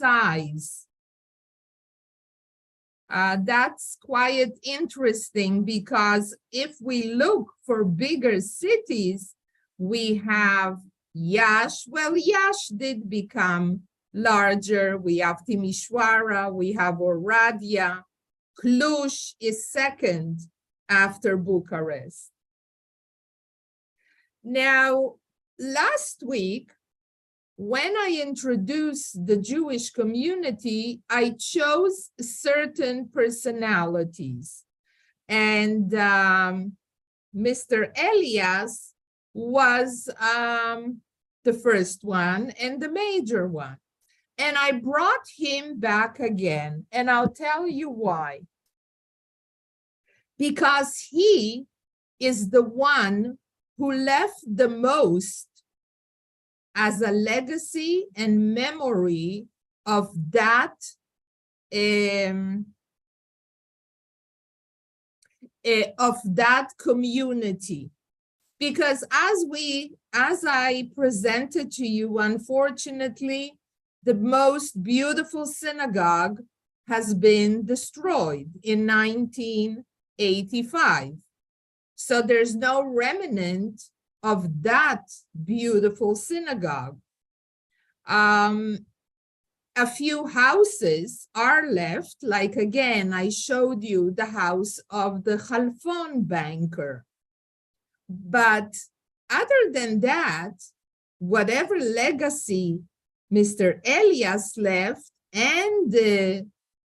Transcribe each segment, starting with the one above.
size. That's quite interesting because if we look for bigger cities, we have Yash. Well, Yash did become larger. We have Timișoara, we have Oradea. Cluj is second after Bucharest. Now, last week, when I introduced the Jewish community, I chose certain personalities. And Mr. Elias was the first one and the major one. And I brought him back again, and I'll tell you why. Because he is the one who left the most as a legacy and memory of that community. Because as I presented to you, unfortunately, the most beautiful synagogue has been destroyed in 1985. So there's no remnant of that beautiful synagogue. A few houses are left, like again, I showed you the house of the Halfon banker. But other than that, whatever legacy Mr. Elias left and the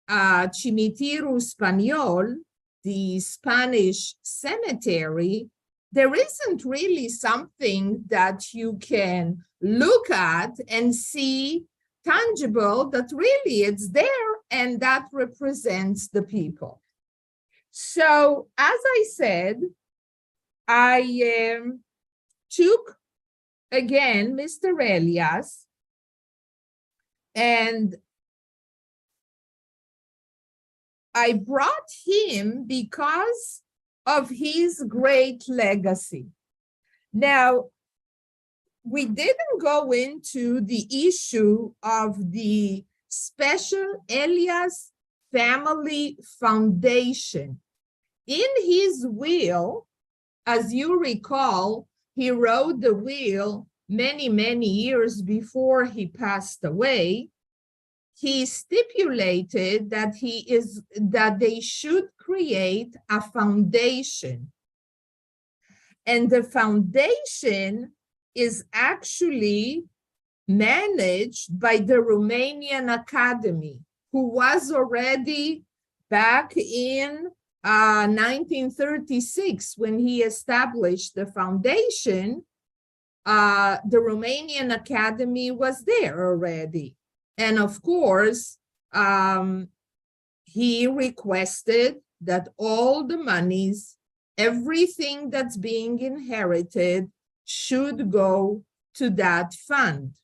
Cimitirul Spaniol, the Spanish cemetery, there isn't really something that you can look at and see tangible that really it's there and that represents the people. So as I said, I took again Mr. Elias, and I brought him because of his great legacy. Now, we didn't go into the issue of the Special Elias Family Foundation. In his will, as you recall, he wrote the will many, many years before he passed away. He stipulated that they should create a foundation. And the foundation is actually managed by the Romanian Academy, who was already back in 1936 when he established the foundation. The Romanian Academy was there already. And of course, he requested that all the monies, everything that's being inherited, should go to that fund.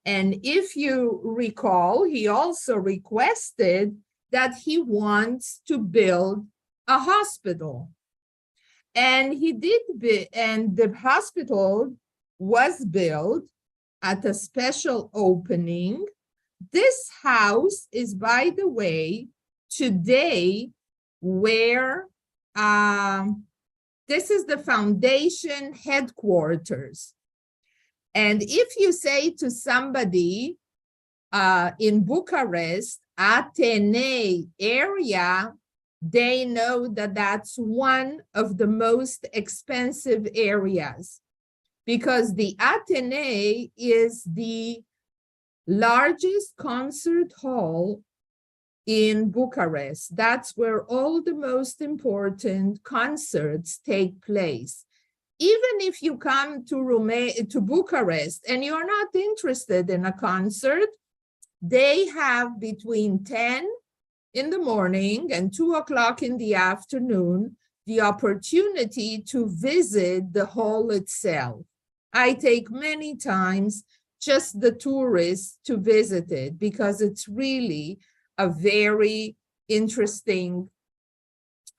And if you recall, he also requested that he wants to build a hospital. And he did, and the hospital was built at a special opening. This house is, by the way, today where this is the foundation headquarters. And if you say to somebody in Bucharest, Atene area, they know that that's one of the most expensive areas, because the Atene is the largest concert hall in Bucharest. That's where all the most important concerts take place. Even if you come to Bucharest and you're not interested in a concert, they have between 10 in the morning and 2 o'clock in the afternoon the opportunity to visit the hall itself. I take many times just the tourists to visit it because it's really a very interesting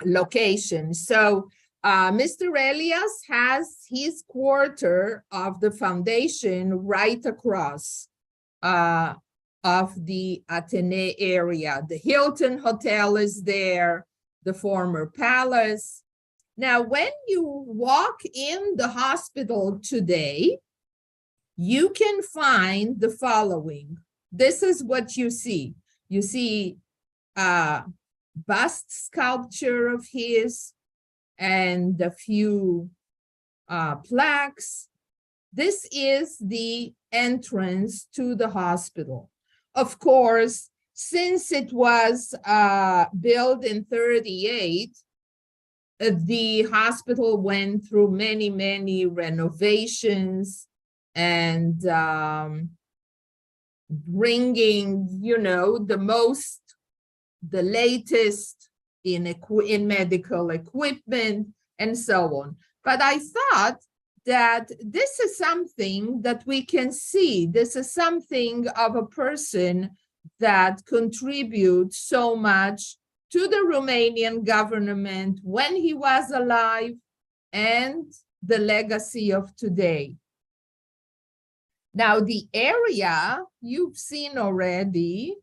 location. So Mr. Elias has his quarter of the foundation right across of the Atene area. The Hilton Hotel is there, the former palace. Now, when you walk in the hospital today, you can find the following. This is what you see. You see a bust sculpture of his and a few plaques. This is the entrance to the hospital. Of course, since it was built in 38, the hospital went through many, many renovations and bringing, the latest in medical equipment and so on. But I thought that this is something that we can see. This is something of a person that contributes so much to the Romanian government when he was alive and the legacy of today. Now, the area you've seen already,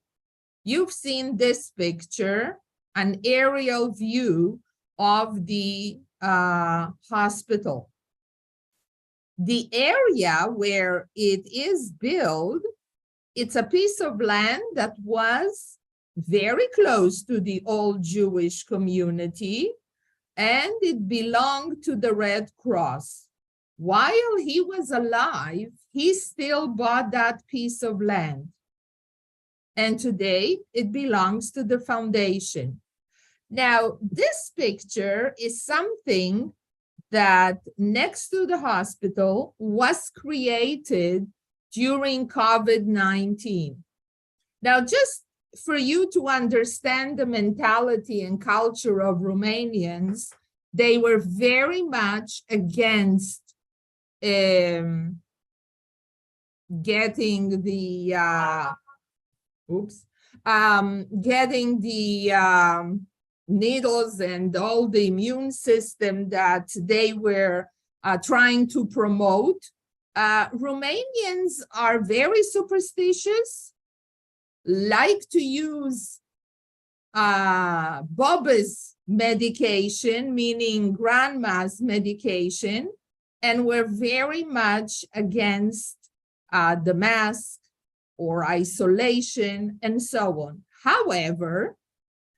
you've seen this picture, an aerial view of the hospital. The area where it is built, it's a piece of land that was very close to the old Jewish community, and it belonged to the Red Cross. While he was alive, he still bought that piece of land. And today it belongs to the foundation. Now, this picture is something that next to the hospital was created during COVID-19. Now, just for you to understand the mentality and culture of Romanians, they were very much against getting the needles and all the immune system that they were trying to promote. Romanians are very superstitious, like to use Baba's medication, meaning grandma's medication, and we're very much against the mask or isolation and so on. However,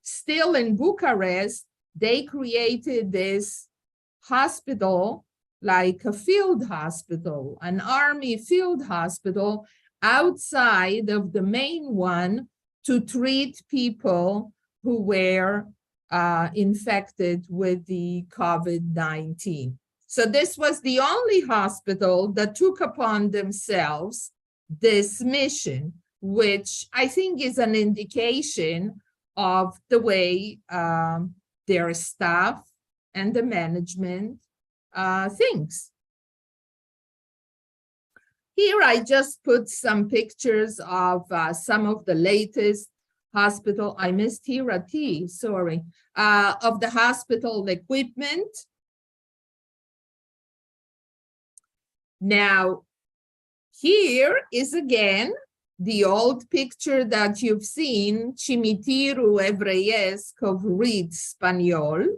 still in Bucharest, they created this hospital, like a field hospital, an army field hospital outside of the main one to treat people who were infected with the COVID-19. So this was the only hospital that took upon themselves this mission, which I think is an indication of the way their staff and the management thinks. Here I just put some pictures of some of the latest hospital, I missed here a T, sorry, of the hospital equipment. Now, here is again the old picture that you've seen, Cimitirul Evreiesc of Reed Spaniol.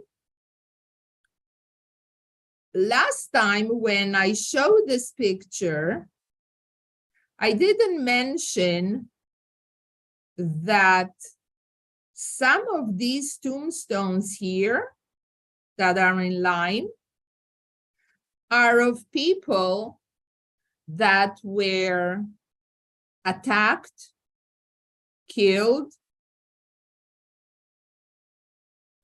Last time when I showed this picture, I didn't mention that some of these tombstones here that are in line are of people that were attacked, killed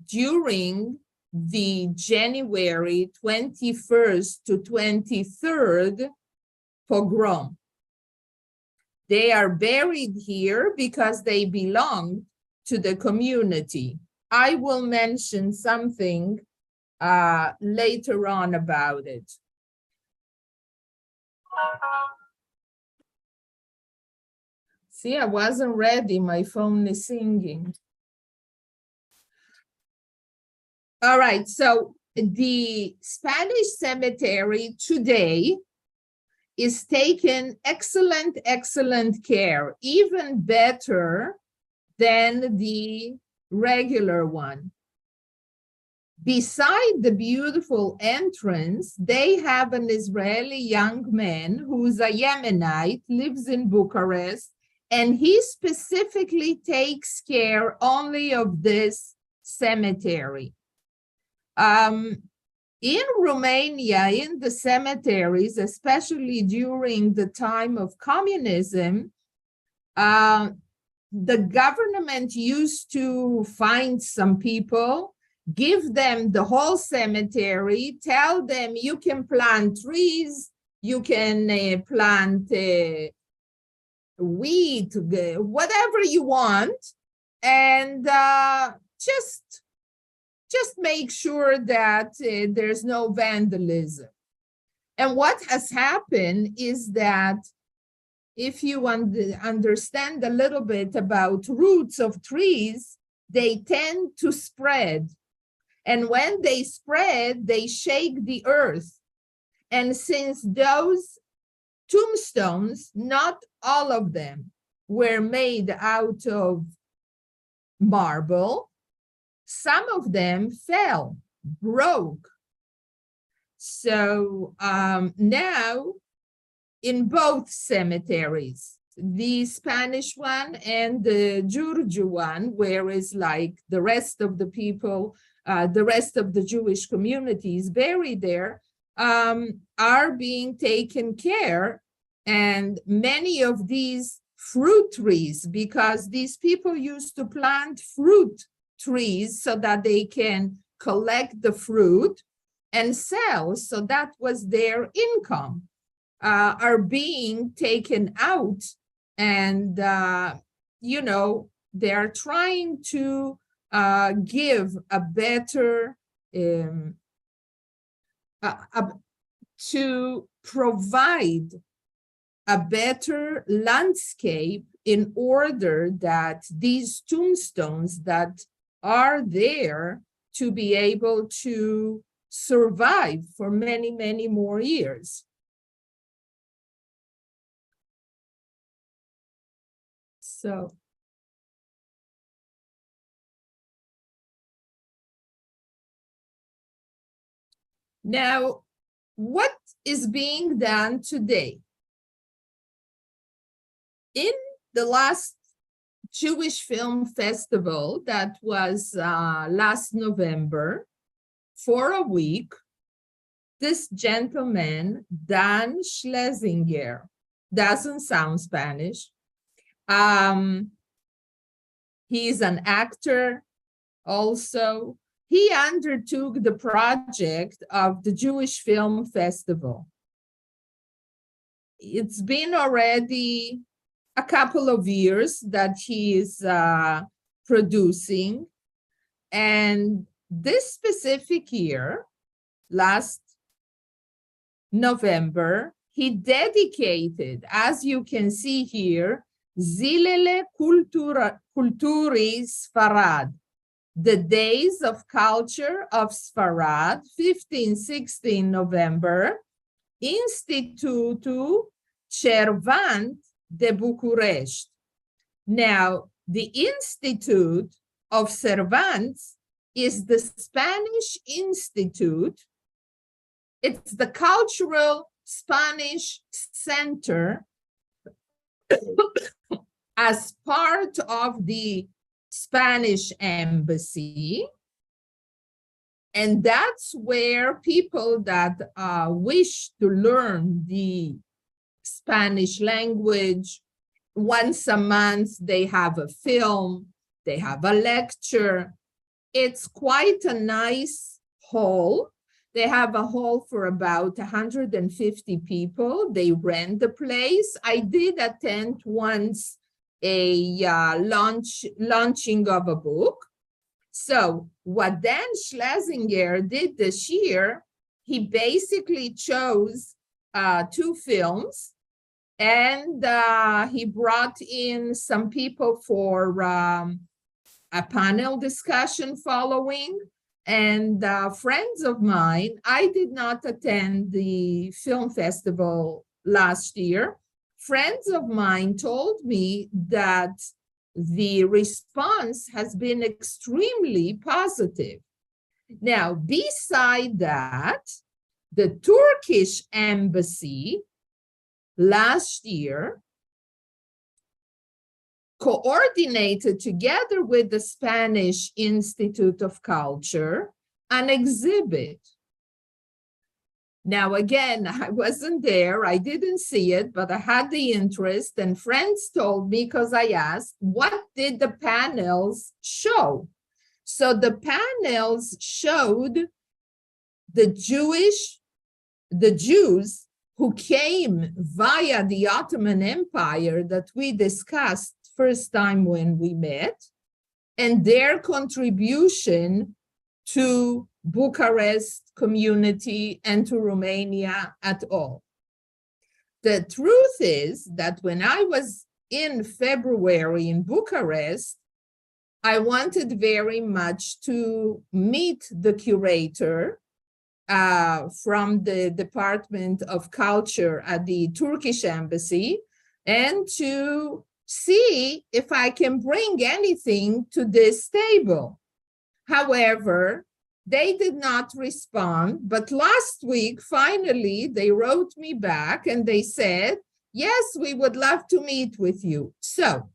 during the January 21st to 23rd pogrom. They are buried here because they belong to the community. I will mention something later on about it. See, I wasn't ready. My phone is singing. All right, so the Spanish cemetery today is taken excellent care, even better than the regular one. Beside the beautiful entrance, they have an Israeli young man who's a Yemenite, lives in Bucharest, and he specifically takes care only of this cemetery. In Romania, in the cemeteries, especially during the time of communism, the government used to find some people, give them the whole cemetery, tell them you can plant trees, you can plant wheat, whatever you want, and just make sure that there's no vandalism. And what has happened is that if you understand a little bit about roots of trees, they tend to spread. And when they spread, they shake the earth. And since those tombstones, not all of them, were made out of marble, some of them fell, broke. So now in both cemeteries, the Spanish one and the Giurgiu one, where is like the rest of the people, the rest of the Jewish communities buried there, are being taken care. And many of these fruit trees, because these people used to plant fruit trees so that they can collect the fruit and sell, so that was their income, are being taken out. And, you know, they're trying to give a better, to provide a better landscape in order that these tombstones that are there to be able to survive for many, many more years. So now, what is being done today? In the last Jewish Film Festival that was last November, for a week, this gentleman, Dan Schlesinger, doesn't sound Spanish. He's an actor also. He undertook the project of the Jewish Film Festival. It's been already a couple of years that he is producing. And this specific year, last November, he dedicated, as you can see here, Zilele Culturii Sfarad, the Days of Culture of Sfarad, 15-16 November, Institutul Cervant de Bucharest. Now, the Institute of Cervantes is the Spanish Institute. It's the cultural Spanish center as part of the Spanish embassy. And that's where people that wish to learn the Spanish language, once a month, they have a film, they have a lecture. It's quite a nice hall. They have a hall for about 150 people. They rent the place. I did attend once a launching of a book. So what Dan Schlesinger did this year, he basically chose 2 films, and he brought in some people for a panel discussion following. And friends of mine, I did not attend the film festival last year, friends of mine told me that the response has been extremely positive. Now, beside that, the Turkish embassy last year coordinated together with the Spanish Institute of Culture an exhibit. Now, again, I wasn't there, I didn't see it, but I had the interest, and friends told me, because I asked, what did the panels show? So the panels showed the Jews who came via the Ottoman Empire that we discussed first time when we met, and their contribution to Bucharest community and to Romania at all. The truth is that when I was in February in Bucharest, I wanted very much to meet the curator from the Department of Culture at the Turkish embassy and to see if I can bring anything to this table. However, they did not respond, but last week, finally, they wrote me back and they said, yes, we would love to meet with you. So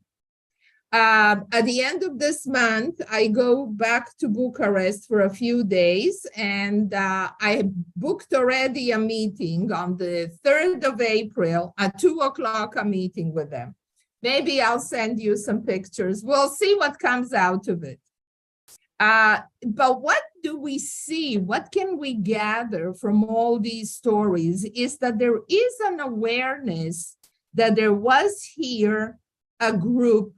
at the end of this month, I go back to Bucharest for a few days, and I booked already a meeting on the 3rd of April at 2 o'clock, a meeting with them. Maybe I'll send you some pictures. We'll see what comes out of it. But what do we see? What can we gather from all these stories is that there is an awareness that there was here a group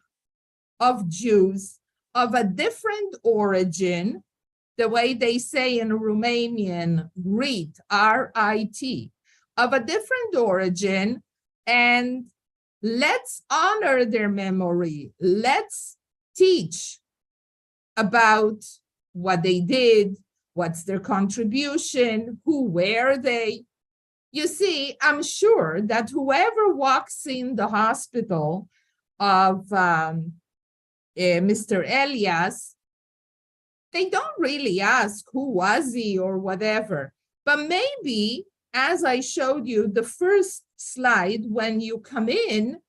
of Jews of a different origin, the way they say in Romanian, RIT, R-I-T, of a different origin, and let's honor their memory. Let's teach about what they did, what's their contribution, who were they. You see, I'm sure that whoever walks in the hospital of Mr. Elias, they don't really ask who was he or whatever. But maybe, as I showed you the first slide, when you come in,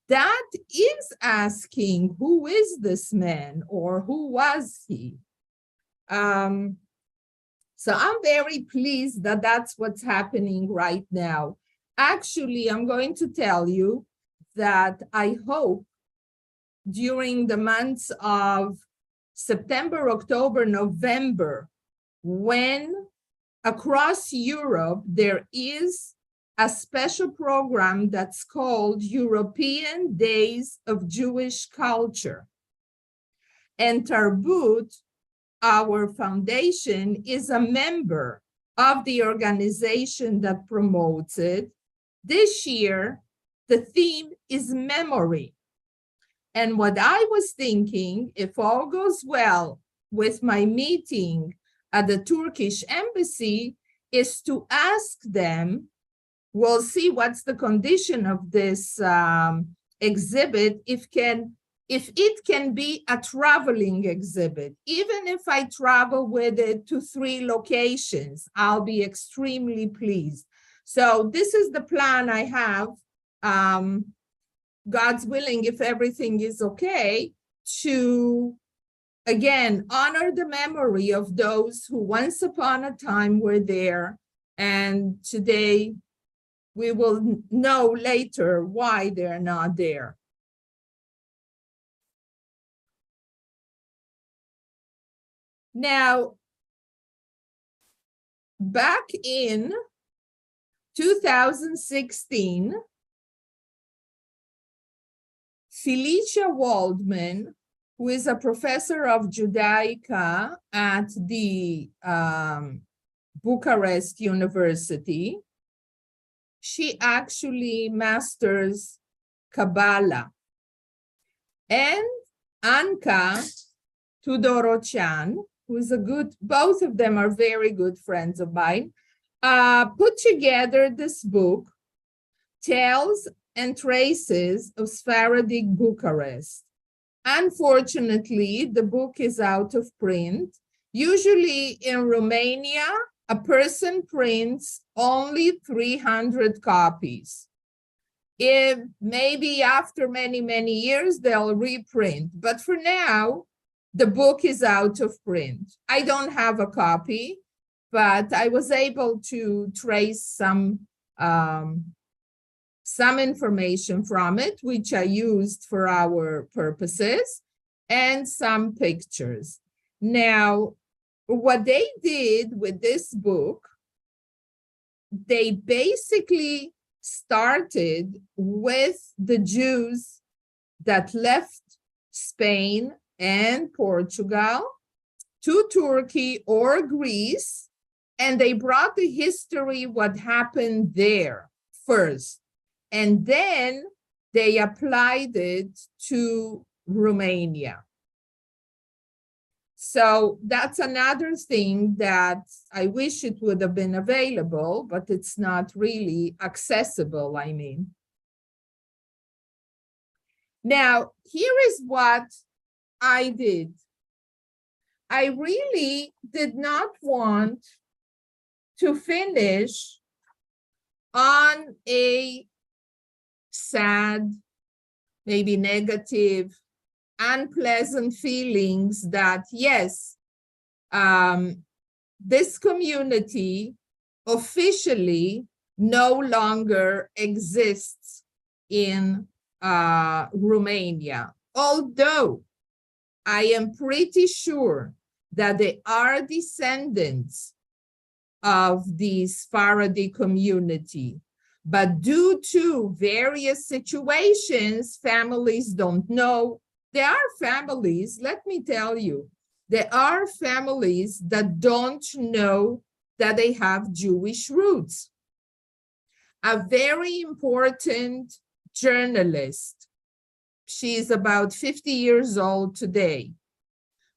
that is asking, who is this man or who was he? So I'm very pleased that that's what's happening right now. Actually, I'm going to tell you that I hope during the months of September, October, November, when across Europe there is a special program that's called European Days of Jewish Culture. And Tarbut, our foundation, is a member of the organization that promotes it. This year, the theme is memory. And what I was thinking, if all goes well with my meeting at the Turkish embassy, is to ask them, we'll see what's the condition of this exhibit, if it can be a traveling exhibit. Even if I travel with it to 3 locations, I'll be extremely pleased. So this is the plan I have. God's willing, if everything is okay, to, again, honor the memory of those who once upon a time were there, and today we will know later why they're not there. Now, back in 2016, Felicia Waldman, who is a professor of Judaica at the Bucharest University, she actually masters Kabbalah. And Anka Tudorocian, who is both of them are very good friends of mine, put together this book Tales and Traces of Sephardic Bucharest. Unfortunately, the book is out of print. Usually in Romania, a person prints only 300 copies. If maybe after many, many years, they'll reprint. But for now, the book is out of print. I don't have a copy, but I was able to trace some information from it, which I used for our purposes, and some pictures. Now, what they did with this book, they basically started with the Jews that left Spain and Portugal to Turkey or Greece, and they brought the history, what happened there first. And then they applied it to Romania. So that's another thing that I wish it would have been available, but it's not really accessible, I mean. Now, here is what I did. I really did not want to finish on a sad, maybe negative, unpleasant feelings that, yes, this community officially no longer exists in Romania. Although I am pretty sure that they are descendants of the Sephardi community. But due to various situations, families don't know. There are families, let me tell you, there are families that don't know that they have Jewish roots. A very important journalist, she's about 50 years old today.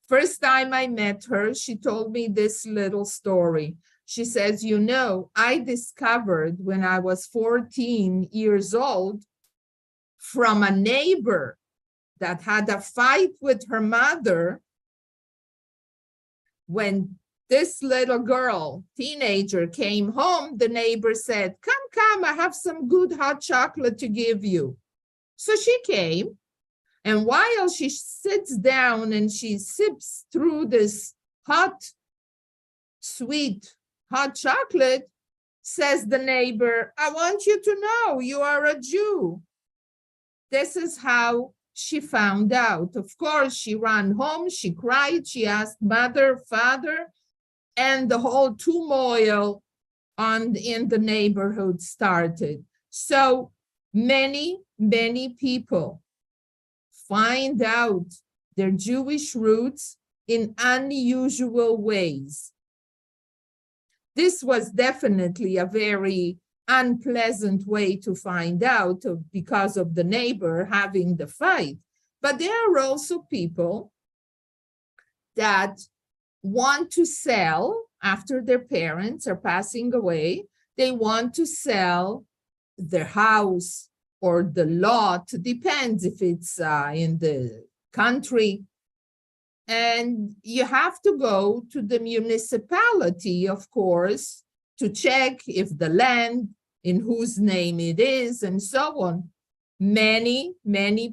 First time I met her, she told me this little story. She says, you know, I discovered when I was 14 years old from a neighbor that had a fight with her mother. When this little girl, teenager, came home, the neighbor said, come, I have some good hot chocolate to give you. So she came, and while she sits down and she sips through this hot, sweet, hot chocolate, says the neighbor, I want you to know you are a Jew. This is how she found out. Of course, she ran home, she cried, she asked mother, father, and the whole turmoil in the neighborhood started. So many people find out their Jewish roots in unusual ways. This was definitely a very unpleasant way to find out because of the neighbor having the fight. But there are also people that want to sell after their parents are passing away. They want to sell their house or the lot, depends if it's in the country. And you have to go to the municipality, of course, to check if the land, in whose name it is, and so on. Many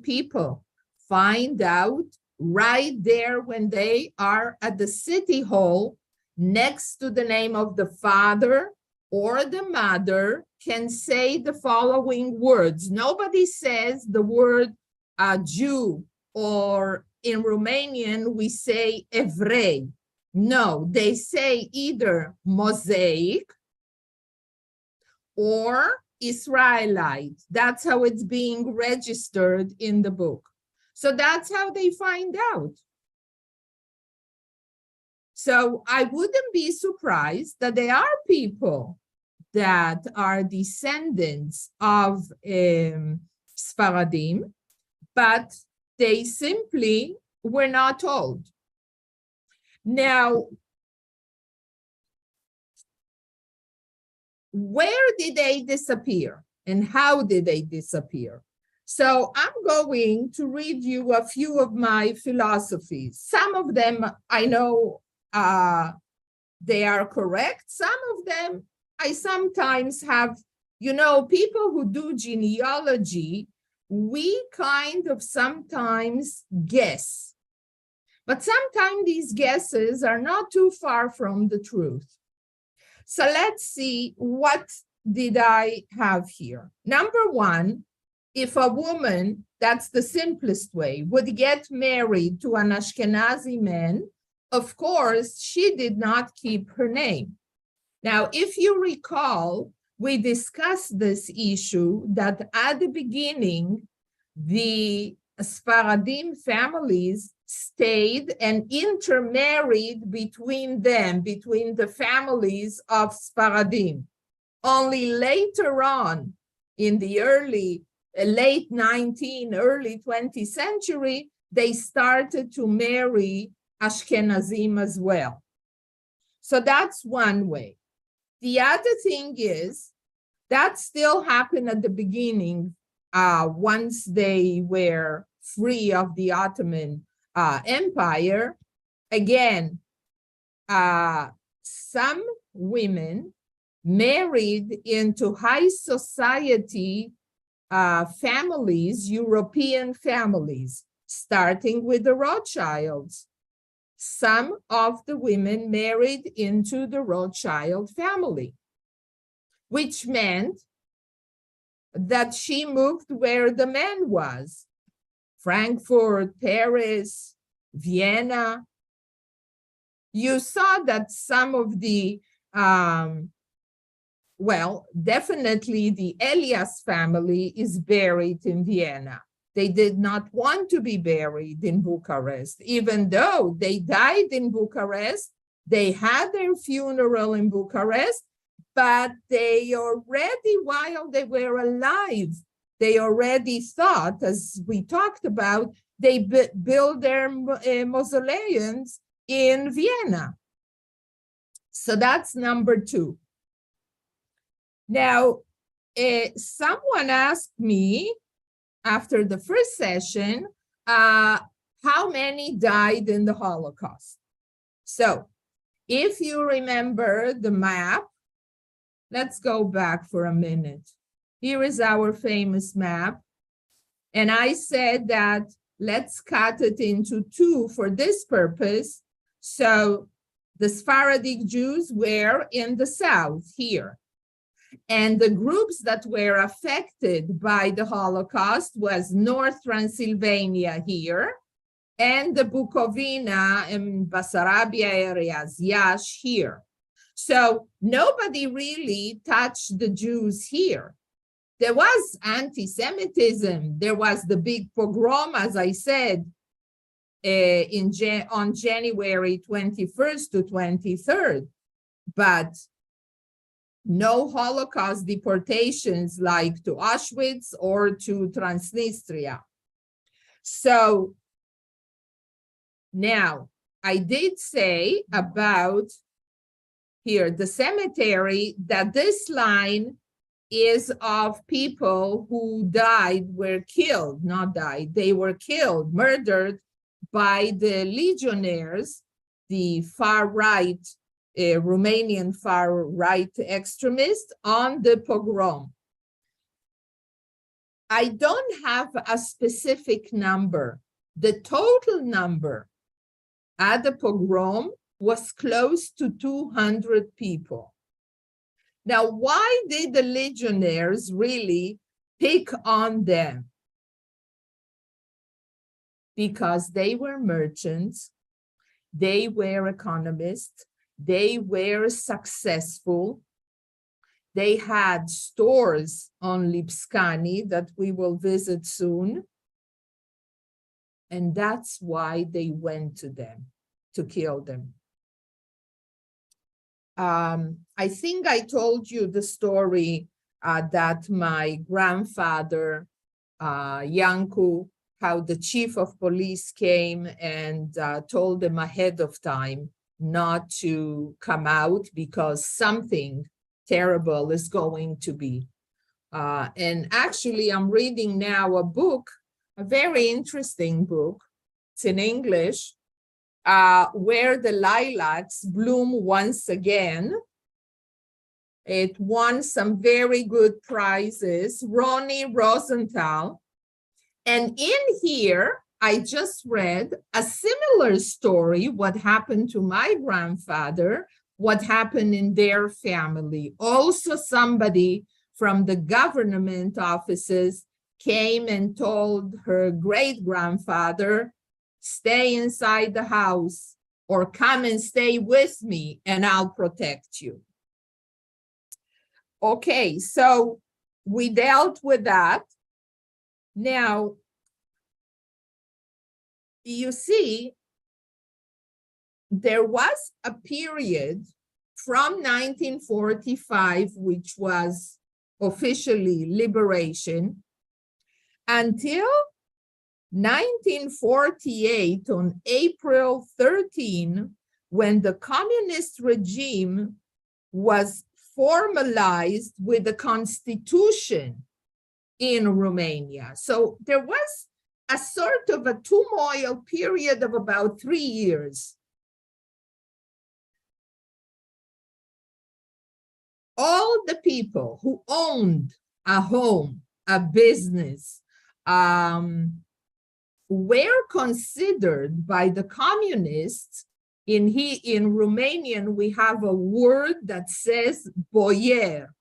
people find out right there when they are at the city hall, next to the name of the father or the mother, can say the following words. Nobody says the word Jew, or in Romanian, we say Evrei. No, they say either Mosaic or Israelite. That's how it's being registered in the book. So that's how they find out. So I wouldn't be surprised that there are people that are descendants of Sepharadim, but they simply were not told. Now, where did they disappear? and how did they disappear? So I'm going to read you a few of my philosophies. Some of them I know they are correct. Some of them I sometimes have, people who do genealogy, we kind of sometimes guess. But sometimes these guesses are not too far from the truth. So let's see, what did I have here? Number one, if a woman, that's the simplest way, would get married to an Ashkenazi man, of course, she did not keep her name. Now, if you recall, we discussed this issue that at the beginning, the Sepharadim families stayed and intermarried between them, between the families of Sepharadim. Only later on, in the late 19th, early 20th century, they started to marry Ashkenazim as well. So that's one way. The other thing is that still happened at the beginning, once they were free of the Ottoman Empire. Again, some women married into high society families, European families, starting with the Rothschilds. Some of the women married into the Rothschild family, which meant that she moved where the man was. Frankfurt, Paris, Vienna. You saw that some of the, definitely the Elias family is buried in Vienna. They did not want to be buried in Bucharest, even though they died in Bucharest. They had their funeral in Bucharest, but they already, while they were alive, they already thought, as we talked about, they built their mausoleums in Vienna. So that's number two. Now, someone asked me after the first session, how many died in the Holocaust? So if you remember the map, let's go back for a minute. Here is our famous map. And I said that let's cut it into two for this purpose. So the Sephardic Jews were in the south here. And the groups that were affected by the Holocaust was North Transylvania here, and the Bukovina and Bessarabia areas, Yash here. So nobody really touched the Jews here. There was anti-Semitism. There was the big pogrom, as I said, on January 21st to 23rd. But no Holocaust deportations like to Auschwitz or to Transnistria. So now I did say about here the cemetery that this line is of people who died, were killed, not died, they were killed, murdered by the legionnaires, the far right, Romanian far right extremists on the pogrom. I don't have a specific number. The total number at the pogrom was close to 200 people. Now, why did the legionnaires really pick on them? Because they were merchants, they were economists, they were successful. They had stores on Lipskani that we will visit soon. And that's why they went to them, to kill them. I think I told you the story that my grandfather, Yanku, how the chief of police came and told them ahead of time not to come out because something terrible is going to be. And actually, I'm reading now a book, a very interesting book. It's in English, where the lilacs bloom once again. It won some very good prizes, Ronnie Rosenthal. And in here, I just read a similar story, what happened to my grandfather, what happened in their family. Also, somebody from the government offices came and told her great-grandfather, stay inside the house or come and stay with me and I'll protect you. Okay, so we dealt with that. Now, you see, there was a period from 1945, which was officially liberation, until 1948 on April 13, when the communist regime was formalized with the constitution in Romania. So there was a sort of a turmoil period of about 3 years. All the people who owned a home, a business, were considered by the communists. In Romanian, we have a word that says boier,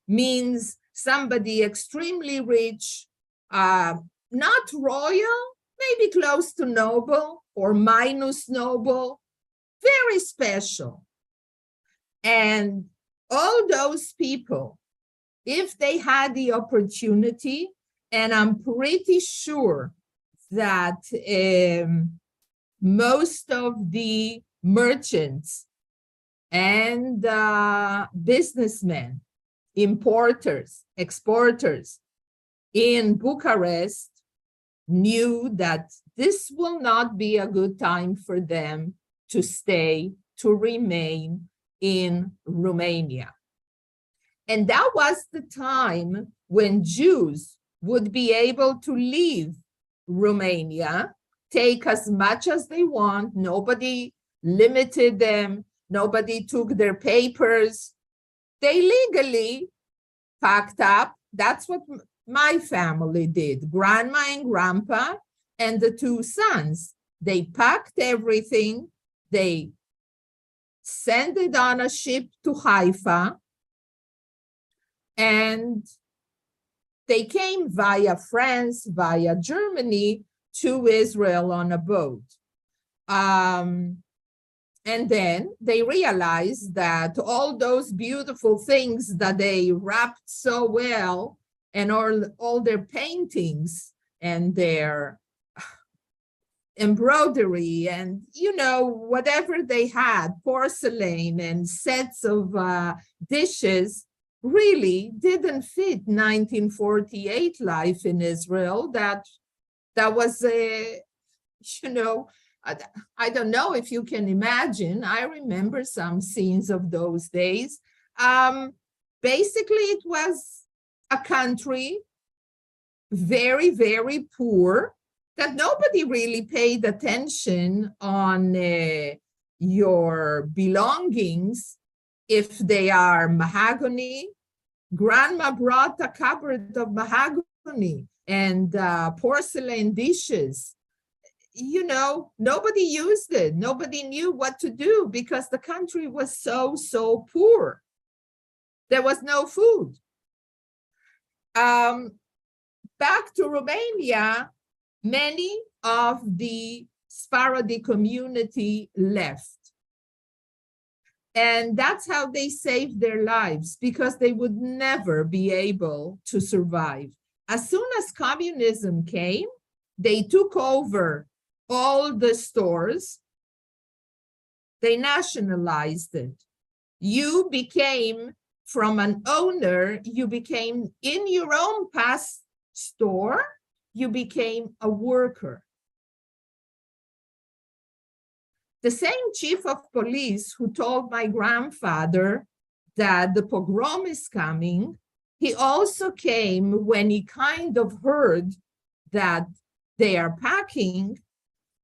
means somebody extremely rich, not royal, maybe close to noble or minus noble, very special. And all those people, if they had the opportunity, and I'm pretty sure that most of the merchants and businessmen, importers, exporters in Bucharest knew that this will not be a good time for them to stay, to remain in Romania. And that was the time when Jews would be able to leave Romania, take as much as they want. Nobody limited them. Nobody took their papers. They legally packed up. That's what my family did. Grandma and grandpa and the two sons. They packed everything. They sent it on a ship to Haifa. And they came via France, via Germany to Israel on a boat. And then they realized that all those beautiful things that they wrapped so well, and all their paintings and their embroidery and, you know, whatever they had, porcelain and sets of dishes, really didn't fit 1948 life in Israel. That was a, you know, I don't know if you can imagine. I remember some scenes of those days. Basically, it was a country very, very poor, that nobody really paid attention on your belongings. If they are mahogany, grandma brought a cupboard of mahogany and porcelain dishes. You know, nobody used it. Nobody knew what to do because the country was so poor. There was no food. Back to Romania, many of the Sepharadim community left. And that's how they saved their lives, because they would never be able to survive. As soon as communism came, they took over all the stores. They nationalized it. You became, from an owner, you became in your own past store, you became a worker. The same chief of police who told my grandfather that the pogrom is coming He also came when he kind of heard that they are packing.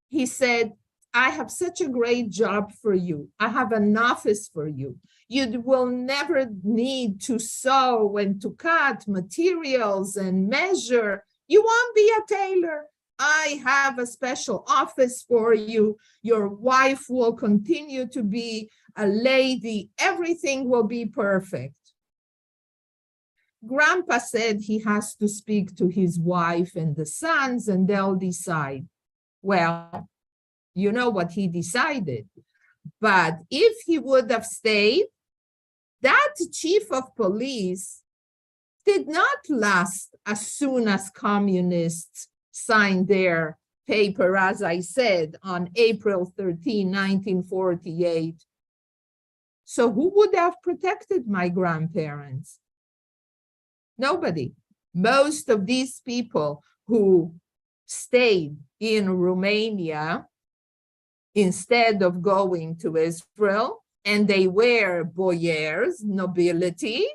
He said, I have such a great job for you. I have an office for you. You will never need to sew and to cut materials and measure. You won't be a tailor. I have a special office for you. Your wife will continue to be a lady. Everything will be perfect. Grandpa said he has to speak to his wife and the sons, and they'll decide. Well, you know what he decided. But if he would have stayed, that chief of police did not last as soon as communists signed their paper, as I said, on April 13, 1948. So who would have protected my grandparents? Nobody. Most of these people who stayed in Romania instead of going to Israel, and they were boyars, nobility,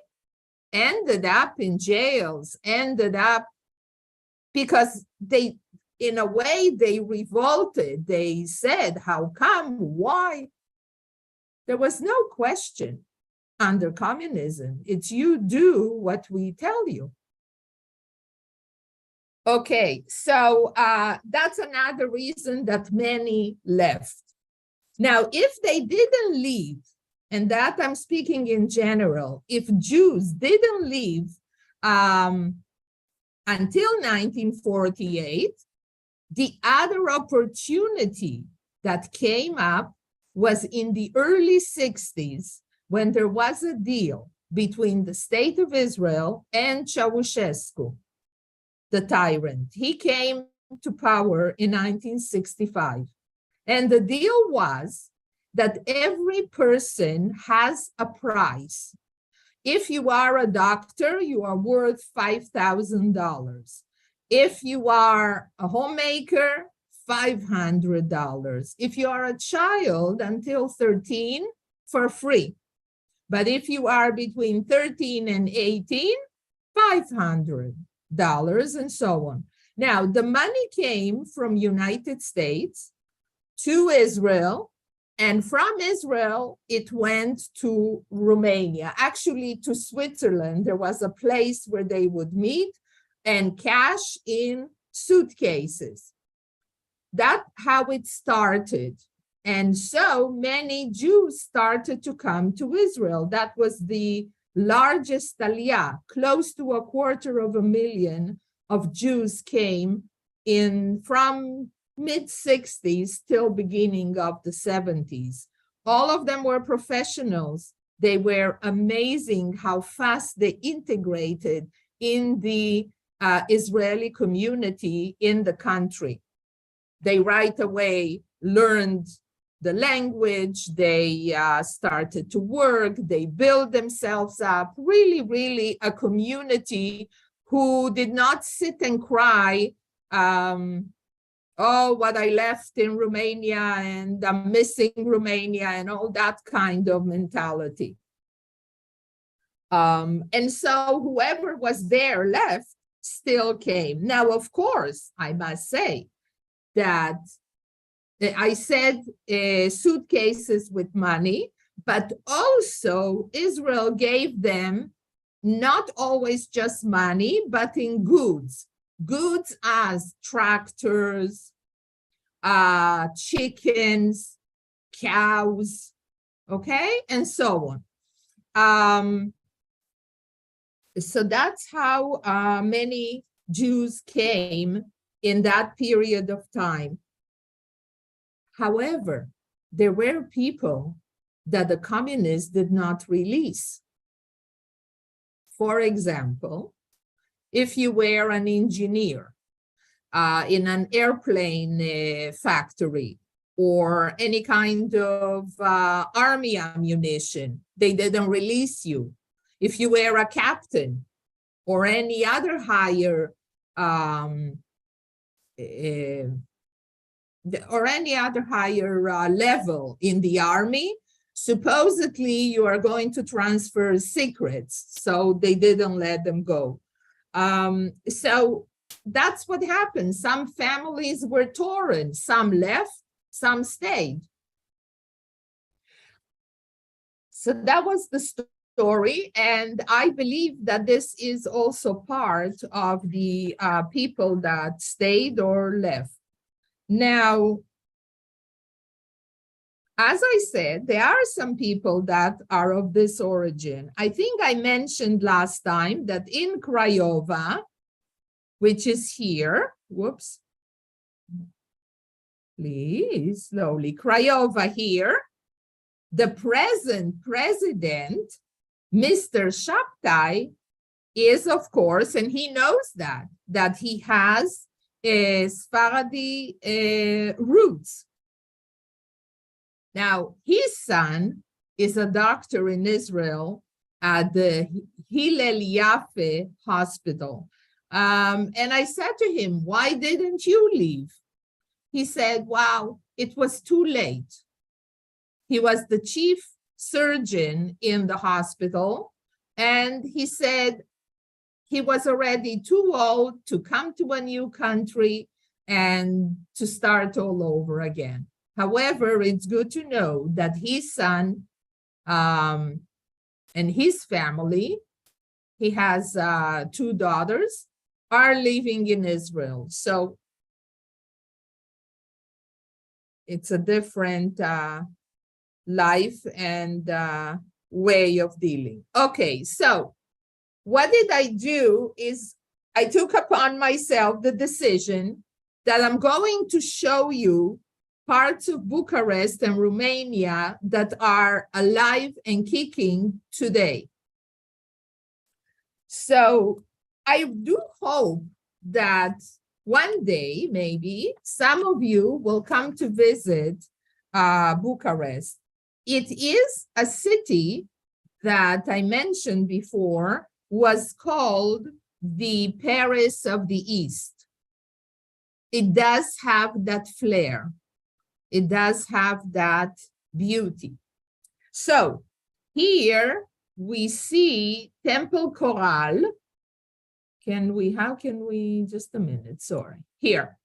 ended up in jails, ended up because they, in a way, they revolted. They said, how come? Why? There was no question under communism. It's you do what we tell you. Okay, so that's another reason that many left. Now, if they didn't leave, and that I'm speaking in general, if Jews didn't leave until 1948, the other opportunity that came up was in the early 60s, when there was a deal between the State of Israel and Ceausescu, the tyrant. He came to power in 1965. And the deal was that every person has a price. If you are a doctor, you are worth $5,000. If you are a homemaker, $500. If you are a child until 13, for free. But if you are between 13 and 18, $500, and so on. Now, the money came from United States to Israel, and from Israel, it went to Romania, actually to Switzerland. There was a place where they would meet and cash in suitcases. That's how it started. And so many Jews started to come to Israel. That was the largest aliyah. Close to 250,000 of Jews came in from mid-60s till beginning of the 70s. All of them were professionals. They were amazing how fast they integrated in the Israeli community in the country. They right away learned the language, they started to work, they built themselves up, really, really a community who did not sit and cry, oh, what I left in Romania and I'm missing Romania and all that kind of mentality. And so whoever was there left still came. Now, of course, I must say that I said suitcases with money, but also Israel gave them not always just money, but in goods. Goods as tractors, chickens, cows, okay, and so on. So that's how many Jews came in that period of time. However, there were people that the communists did not release. For example, if you were an engineer in an airplane factory or any kind of army ammunition, they didn't release you. If you were a captain or any other higher level in the army, Supposedly, you are going to transfer secrets, so they didn't let them go. So that's what happened. Some families were torn, some left, some stayed. So that was the story, and I believe that this is also part of the people that stayed or left. Now, as I said, there are some people that are of this origin. I think I mentioned last time that in Craiova, which is here, whoops, please, slowly, Craiova here, the present president, Mr. Shabtai, is, of course, and he knows that he has Sephardi roots. Now, his son is a doctor in Israel at the Hillel Yafe hospital. And I said to him, why didn't you leave? He said, wow, it was too late. He was the chief surgeon in the hospital, and he said he was already too old to come to a new country and to start all over again. However, it's good to know that his son and his family, he has 2 daughters, are living in Israel. So it's a different life and way of dealing. Okay, so what did I do is I took upon myself the decision that I'm going to show you parts of Bucharest and Romania that are alive and kicking today. So I do hope that one day, maybe, some of you will come to visit Bucharest. It is a city that I mentioned before was called the Paris of the East. It does have that flair. It does have that beauty. So here we see Temple Coral. How can we, just a minute, sorry. Here,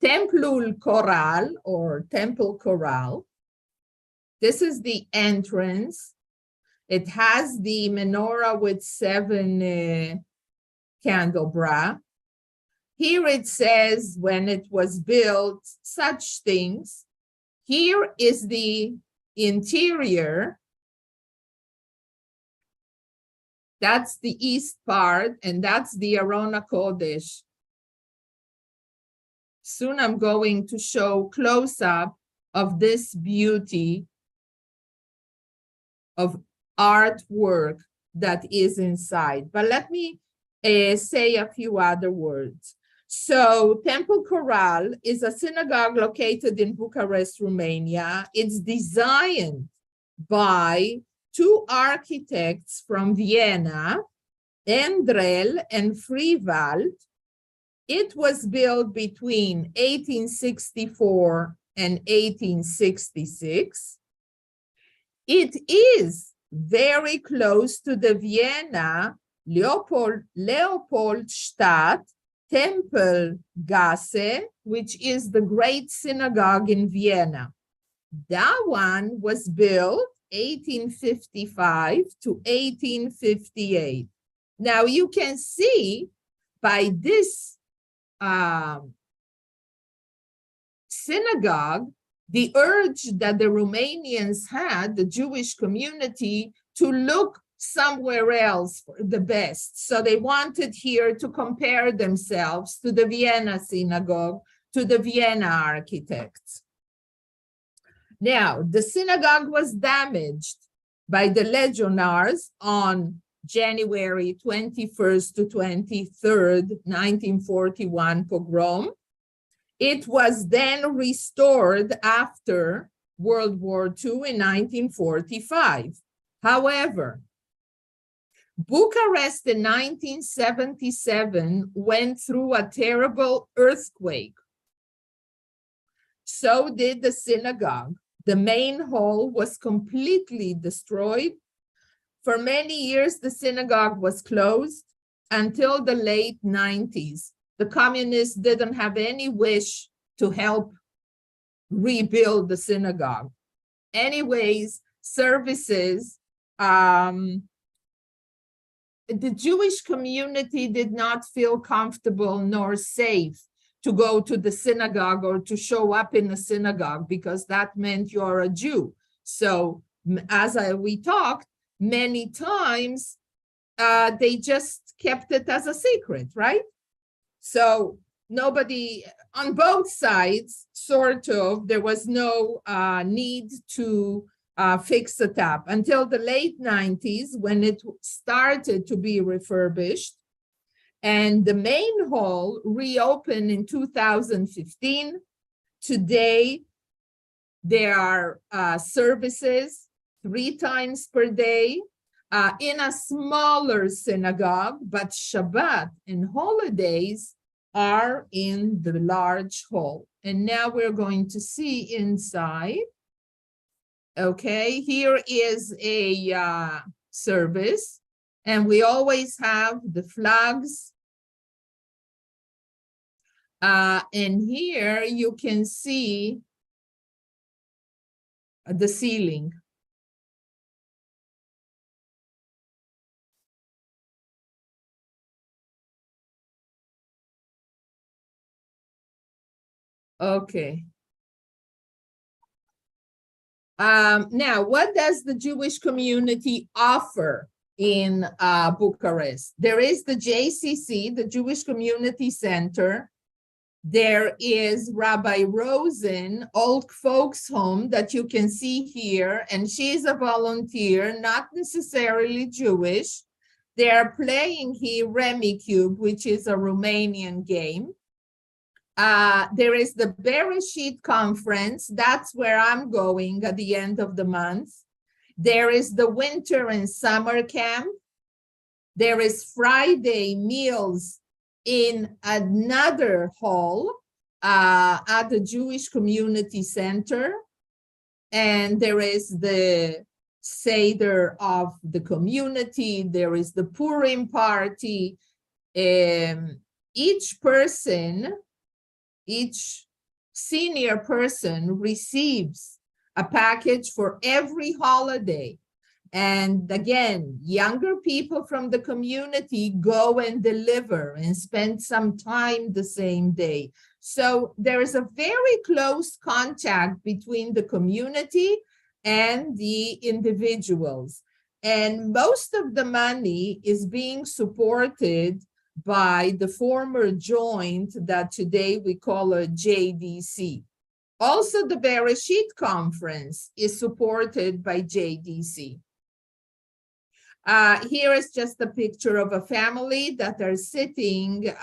Templul Coral or Temple Coral. This is the entrance. It has the menorah with 7 candelabra. Here it says when it was built, such things. Here is the interior. That's the east part, and that's the Arona Kodesh. Soon I'm going to show close-up of this beauty of artwork that is inside. But let me say a few other words. So Temple Coral is a synagogue located in Bucharest, Romania. It's designed by 2 architects from Vienna, Endrel and Friwald. It was built between 1864 and 1866. It is very close to the Vienna Leopoldstadt Temple Gasse, which is the great synagogue in Vienna. That one was built 1855 to 1858. Now you can see by this synagogue, the urge that the Romanians had, the Jewish community, to look somewhere else for the best. So they wanted here to compare themselves to the Vienna synagogue, to the Vienna architects. Now, the synagogue was damaged by the legionnaires on January 21st to 23rd, 1941 pogrom. It was then restored after World War II in 1945. However, Bucharest in 1977 went through a terrible earthquake. So did the synagogue. The main hall was completely destroyed. For many years, the synagogue was closed until the late 90s. The communists didn't have any wish to help rebuild the synagogue. Anyways, services, the Jewish community did not feel comfortable nor safe to go to the synagogue or to show up in the synagogue because that meant you're a Jew. So as we talked, many times they just kept it as a secret, right? So nobody, on both sides, sort of, there was no need to fix it up until the late 90s when it started to be refurbished. And the main hall reopened in 2015. Today, there are services 3 times per day in a smaller synagogue, but Shabbat and holidays are in the large hall. And now we're going to see inside. Okay, here is a service, and we always have the flags. And here you can see the ceiling. Okay. Now, what does the Jewish community offer in Bucharest? There is the JCC, the Jewish Community Center. There is Rabbi Rosen Old Folks Home that you can see here, and she's a volunteer, not necessarily Jewish. They are playing here Remy Cube, which is a Romanian game. There is the Bereshit Conference. That's where I'm going at the end of the month. There is the winter and summer camp. There is Friday meals in another hall at the Jewish Community Center. And there is the Seder of the community. There is the Purim party. Each person, each senior person receives a package for every holiday. And again, younger people from the community go and deliver and spend some time the same day. So there is a very close contact between the community and the individuals. And most of the money is being supported by the former joint that today we call a JDC. Also, the Bereshit Conference is supported by JDC. Here is just a picture of a family that are sitting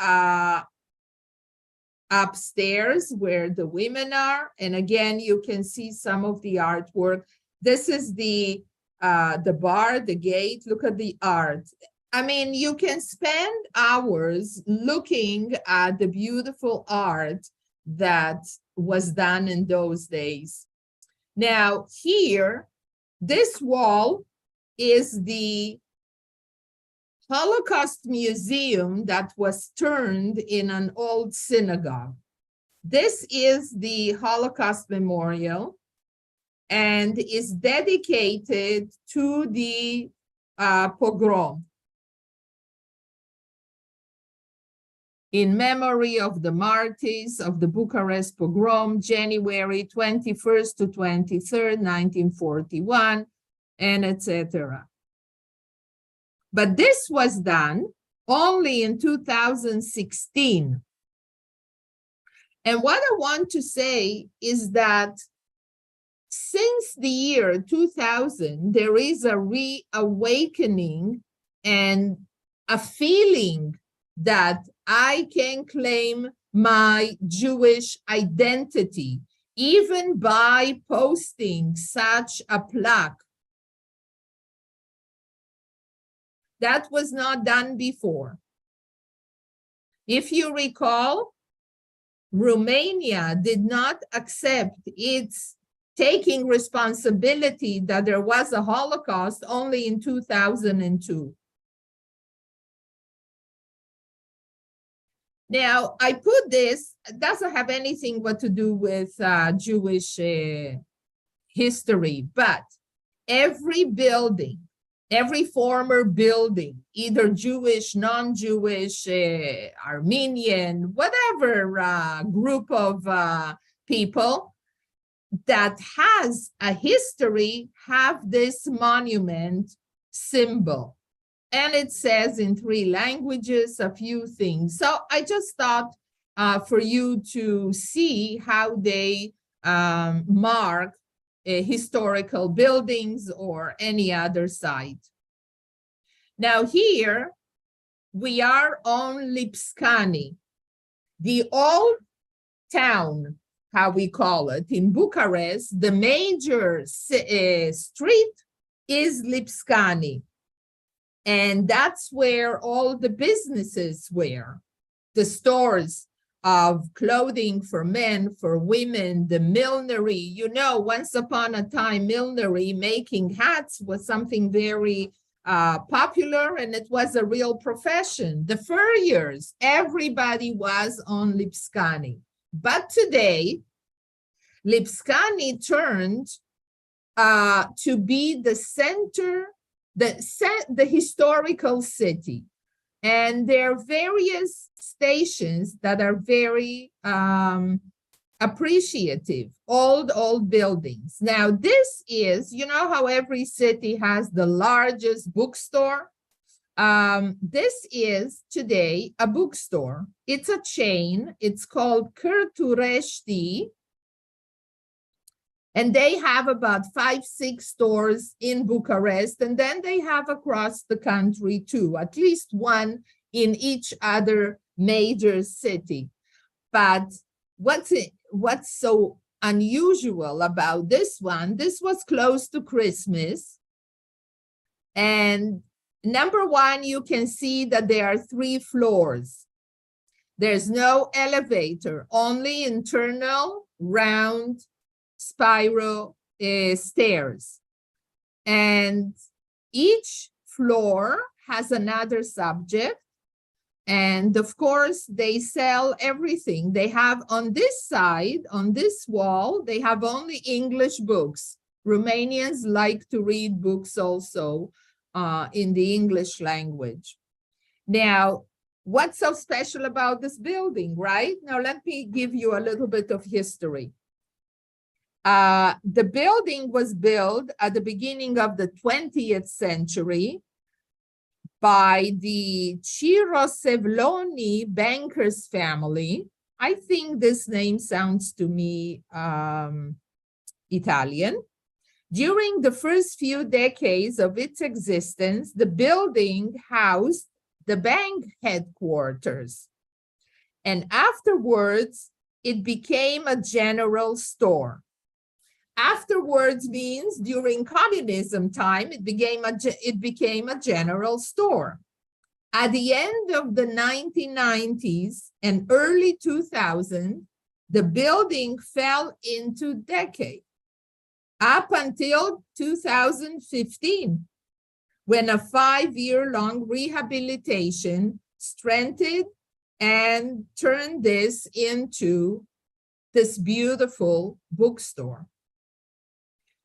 upstairs where the women are. And again, you can see some of the artwork. This is the bar, the gate. Look at the art. I mean, you can spend hours looking at the beautiful art that was done in those days. Now here, this wall is the Holocaust Museum that was turned in an old synagogue. This is the Holocaust Memorial and is dedicated to the pogrom. In memory of the martyrs of the Bucharest pogrom, January 21st to 23rd, 1941, and etc. But this was done only in 2016. And what I want to say is that since the year 2000, there is a reawakening and a feeling that I can claim my Jewish identity, even by posting such a plaque. That was not done before. If you recall, Romania did not accept its taking responsibility that there was a Holocaust only in 2002. Now, I put this, it doesn't have anything what to do with Jewish history, but every building, every former building, either Jewish, non-Jewish, Armenian, whatever group of people that has a history, have this monument symbol. And it says in 3 languages, a few things. So I just thought for you to see how they mark historical buildings or any other site. Now here, we are on Lipskani, the old town, how we call it, in Bucharest. The major street is Lipskani. And that's where all the businesses were, the stores of clothing for men, for women, the millinery. You know, once upon a time, millinery, making hats, was something very popular, and it was a real profession. The furriers, everybody was on Lipskani. But today, Lipskani turned to be the center, the historical city. And there are various stations that are very appreciative, old buildings. Now, this is, you know how every city has the largest bookstore? This is today a bookstore. It's a chain. It's called Cărturești. And they have about 5-6 stores in Bucharest, and then they have across the country too, at least one in each other major city. But what's so unusual about this one, this was close to Christmas. And number one, you can see that there are 3 floors. There's no elevator, only internal round spiral stairs, and each floor has another subject. And of course, they sell everything. They have on this side, on this wall, they have only English books. Romanians like to read books also in the English language. Now, what's so special about this building, right? Now, let me give you a little bit of history. The building was built at the beginning of the 20th century by the Cirosevloni bankers family. I think this name sounds to me Italian. During the first few decades of its existence, the building housed the bank headquarters. And afterwards, it became a general store. Afterwards means during communism time, it became a general store. At the end of the 1990s and early 2000, the building fell into decay up until 2015, when a 5-year-long rehabilitation strengthened and turned this into this beautiful bookstore.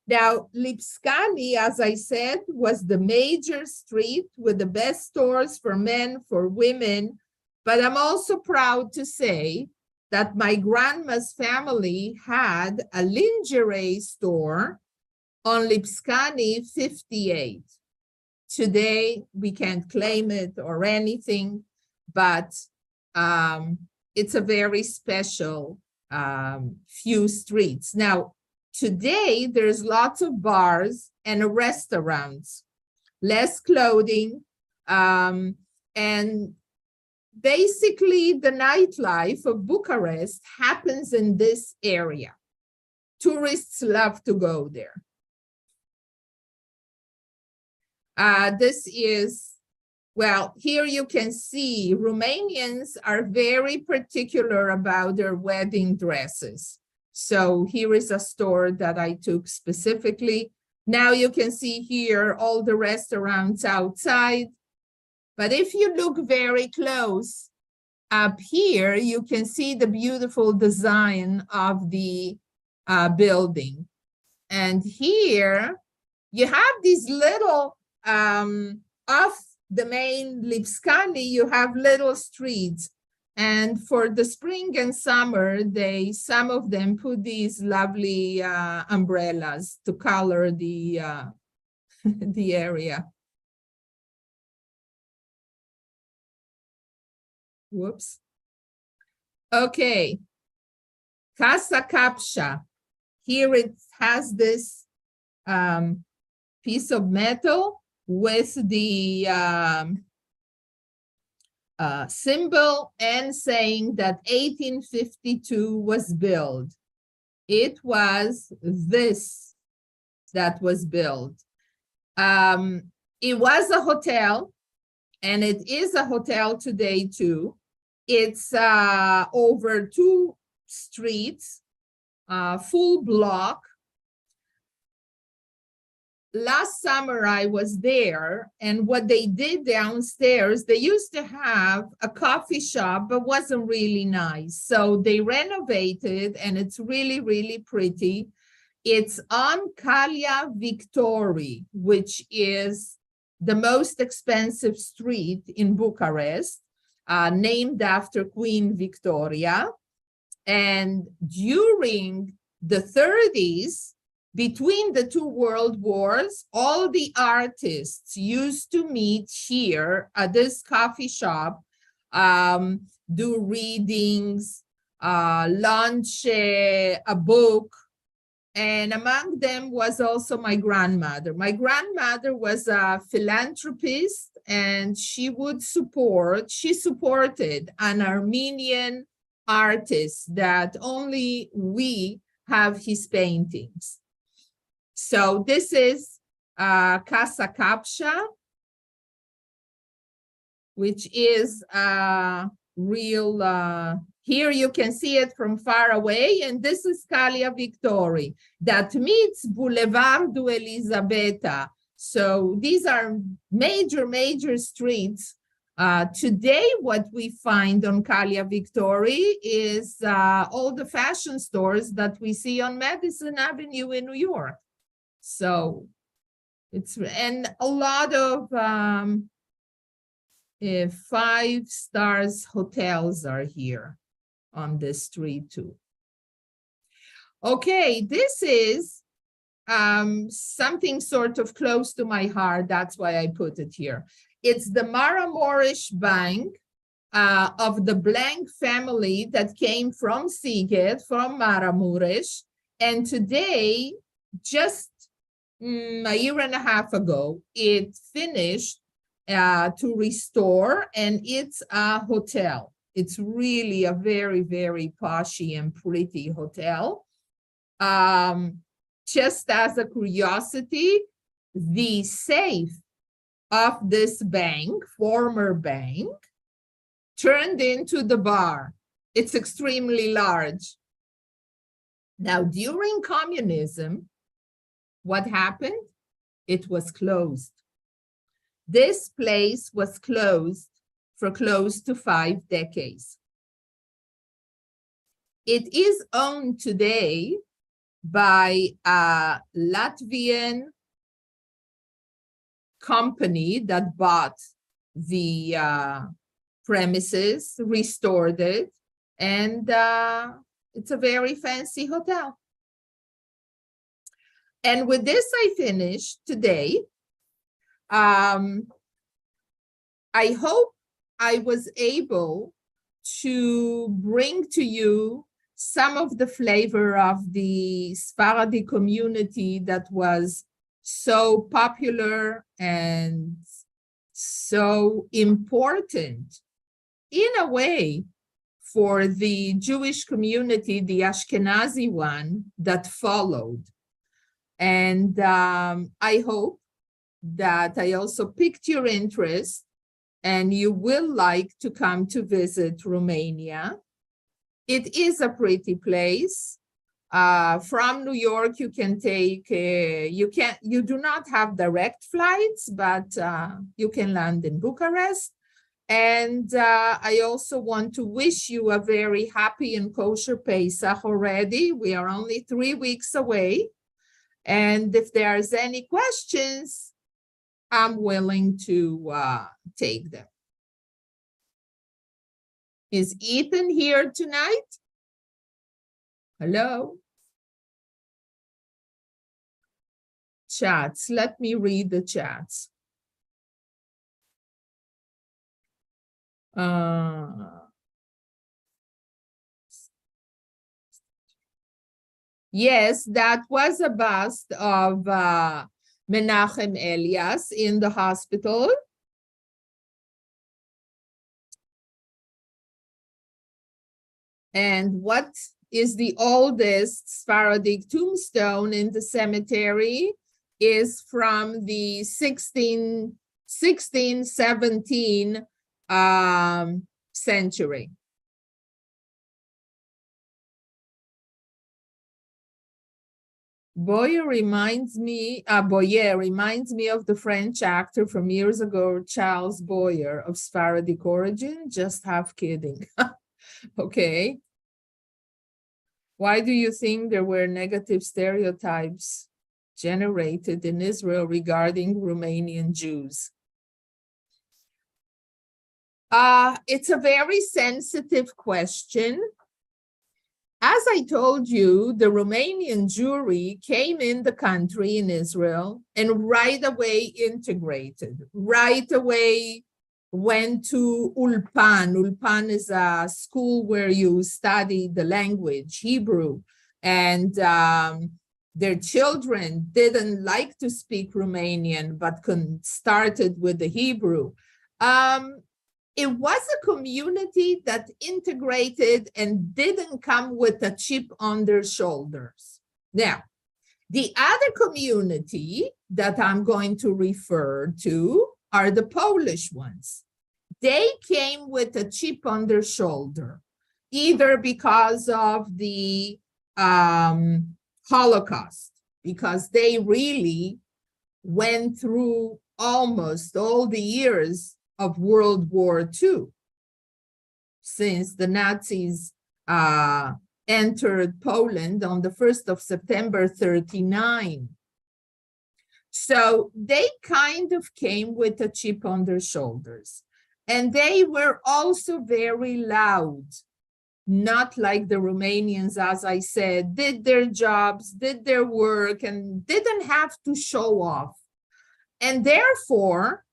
Now, Lipskani, as I said, was the major street with the best stores for men, for women. But I'm also proud to say that my grandma's family had a lingerie store on Lipskani 58. Today, we can't claim it or anything, but it's a very special few streets. Now, today, there's lots of bars and restaurants, less clothing, and basically the nightlife of Bucharest happens in this area. Tourists love to go there. This is, well, here you can see Romanians are very particular about their wedding dresses. So here is a store that I took specifically. Now you can see here all the restaurants outside. But if you look very close up here, you can see the beautiful design of the building. And here you have these little, off the main Lipskali, you have little streets. And for the spring and summer, some of them put these lovely umbrellas to color the the area. Whoops. Okay. Casa Capsha. Here it has this piece of metal with the symbol and saying that 1852 was built. It was this that was built. It was a hotel, and it is a hotel today too. It's over 2 streets, full block. Last summer I was there, and what they did downstairs, they used to have a coffee shop, but wasn't really nice. So they renovated, and it's really, really pretty. It's on Calea Victorii, which is the most expensive street in Bucharest, named after Queen Victoria. And during the 30s, between the 2 world wars, all the artists used to meet here at this coffee shop, do readings, launch a book. And among them was also my grandmother. My grandmother was a philanthropist, and she supported an Armenian artist that only we have his paintings. So this is Casa Capsha, which is real, here you can see it from far away, and this is Calea Victorii that meets Boulevardu Elisabeta. So these are major, major streets. Today, what we find on Calea Victorii is all the fashion stores that we see on Madison Avenue in New York. So it's, and a lot of 5-star hotels are here on this street too. Okay, this is something sort of close to my heart. That's why I put it here. It's the Maramuresh Bank of the Blank family that came from Sighet, from Maramuresh. And today, just a year and a half ago, it finished to restore, and it's a hotel. It's really a very, very poshy and pretty hotel. Just as a curiosity, the safe of this bank, former bank, turned into the bar. It's extremely large. Now, during communism, what happened? It was closed. This place was closed for close to 5 decades. It is owned today by a Latvian company that bought the premises, restored it, and it's a very fancy hotel. And with this, I finish today. I hope I was able to bring to you some of the flavor of the Sephardi community that was so popular and so important in a way for the Jewish community, the Ashkenazi one that followed. And I hope that I also piqued your interest and you will like to come to visit Romania. It is a pretty place. From New York, you can take, you do not have direct flights, but you can land in Bucharest. And I also want to wish you a very happy and kosher Pesach already. We are only 3 weeks away. And if there's any questions, I'm willing to take them. Is Ethan here tonight? Hello? Chats, let me read the chats. Yes, that was a bust of Menachem Elias in the hospital. And what is the oldest Sephardic tombstone in the cemetery is from the 17 century. Boyer reminds me of the French actor from years ago, Charles Boyer, of Sephardic origin. Just half kidding. Okay. Why do you think there were negative stereotypes generated in Israel regarding Romanian Jews? It's a very sensitive question. As I told you, the Romanian Jewry came in the country in Israel and right away integrated, right away went to Ulpan. Ulpan is a school where you study the language, Hebrew, and their children didn't like to speak Romanian, but started with the Hebrew. It was a community that integrated and didn't come with a chip on their shoulders. Now, the other community that I'm going to refer to are the Polish ones. They came with a chip on their shoulder, either because of the Holocaust, because they really went through almost all the years of World War II, since the Nazis entered Poland on the 1st of September 1939. So they kind of came with a chip on their shoulders. And they were also very loud, not like the Romanians, as I said, did their jobs, did their work, and didn't have to show off. And therefore,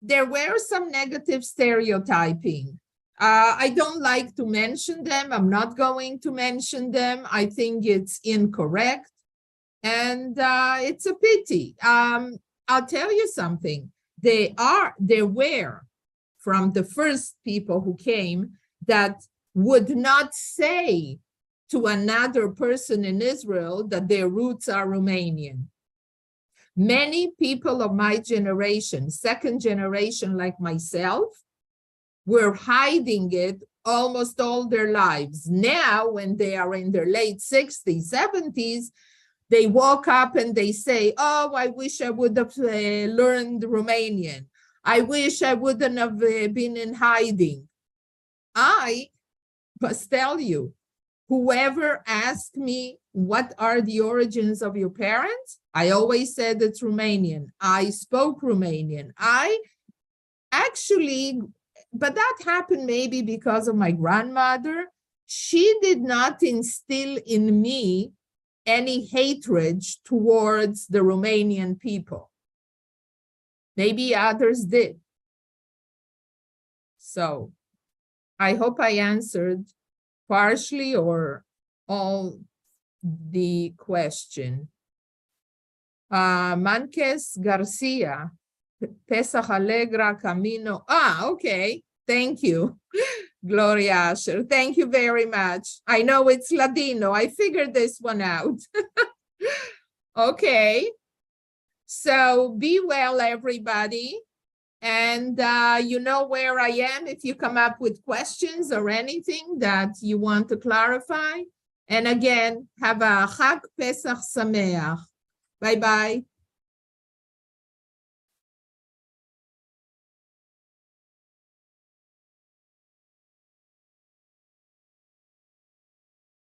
there were some negative stereotyping. I don't like to mention them. I'm not going to mention them. I think it's incorrect. And it's a pity. I'll tell you something. There were, from the first people who came, that would not say to another person in Israel that their roots are Romanian. Many people of my generation, second generation like myself, were hiding it almost all their lives. Now, when they are in their late 60s, 70s, they walk up and they say, oh, I wish I would have learned Romanian. I wish I wouldn't have been in hiding. I must tell you, whoever asked me, what are the origins of your parents? I always said it's Romanian. I spoke Romanian. I actually, but that happened maybe because of my grandmother. She did not instill in me any hatred towards the Romanian people. Maybe others did. So I hope I answered partially or all the question. Manquez Garcia, Pesach Alegra Camino. Okay, thank you. Gloria Asher, thank you very much. I know it's Ladino. I figured this one out. Okay, so be well, everybody. And you know where I am if you come up with questions or anything that you want to clarify. And again, have a Chag Pesach Sameach. Bye-bye.